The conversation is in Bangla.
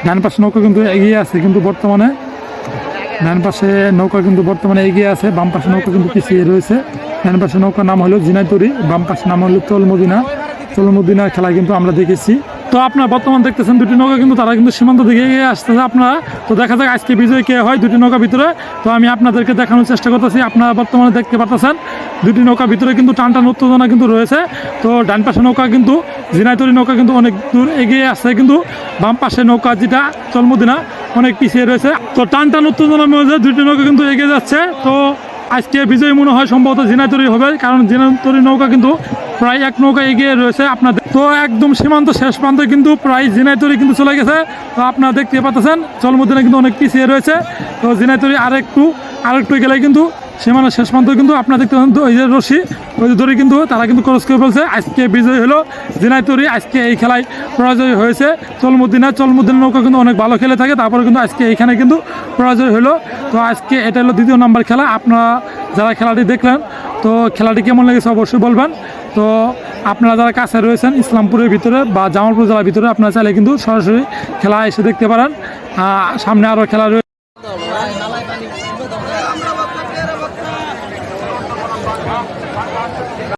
ডান পাশে নৌকা কিন্তু এগিয়ে আছে, কিন্তু বর্তমানে ডান পাশে নৌকা কিন্তু বর্তমানে এগিয়ে আছে, বাম পাশে নৌকা কিন্তু পিছিয়ে রয়েছে। ডান পাশে নৌকার নাম হলো ঝিনাইতরি, বাম পাশে নাম হলো চলমদিনার খেলা কিন্তু আমরা দেখেছি। তো আপনারা বর্তমান দেখতেছেন দুটি নৌকা কিন্তু তারা কিন্তু সীমান্ত দিকে এগিয়ে আসতেছে। আপনারা তো দেখা যাক আজকে বিজয় কে হয় দুটি নৌকার ভিতরে। তো আমি আপনাদেরকে দেখানোর চেষ্টা করতেছি। আপনারা বর্তমানে দেখতে পাচ্ছেন দুটি নৌকার ভিতরে কিন্তু টান উত্তেজনা কিন্তু রয়েছে। তো ডান পাশে নৌকা কিন্তু ঝিনাইতরি নৌকা কিন্তু অনেক দূর এগিয়ে আসছে, কিন্তু বাম পাশে নৌকা যেটা চলমদিনা অনেক পিছিয়ে রয়েছে। তো টান উত্তেজনার মধ্যে দুটি নৌকা কিন্তু এগিয়ে যাচ্ছে। তো আজকে বিজয় মনে হয় সম্ভবত ঝিনাইতরি হবে, কারণ ঝিনাইতরি নৌকা কিন্তু প্রায় এক নৌকা এগিয়ে রয়েছে আপনাদের। তো একদম সীমান্ত শেষ প্রান্তে কিন্তু প্রায় ঝিনাইতরি কিন্তু চলে গেছে। তো আপনারা দেখতে পাচ্ছেন চলমদিনা কিন্তু অনেক পিছিয়ে রয়েছে। তো ঝিনাইতরি আরেকটু গেলে কিন্তু সীমানার শেষ প্রান্ত কিন্তু আপনারা দেখতে পাচ্ছেন ওই যে রশি, ওই যে দড়ি কিন্তু তারা কিন্তু ক্রস করে ফেলছে। আজকে বিজয় হলো ঝিনাইতরি, আজকে এই খেলায় পরাজয় হয়েছে চলমদিনা নৌকা কিন্তু অনেক ভালো খেলে থাকে, তারপরে কিন্তু আজকে এইখানে কিন্তু পরাজয় হলো। তো আজকে এটা হলো দ্বিতীয় নাম্বার খেলা। আপনারা যারা খেলাটি দেখলেন, তো খেলাটি কেমন লেগেছে অবশ্যই বলবেন। তো আপনারা যারা কাছে রয়েছেন ইসলামপুরের ভিতরে বা জামালপুর জেলার ভিতরে, আপনারা চাইলে কিন্তু সরাসরি খেলা এসে দেখতে পারেন। সামনে আরও খেলা রয়েছে।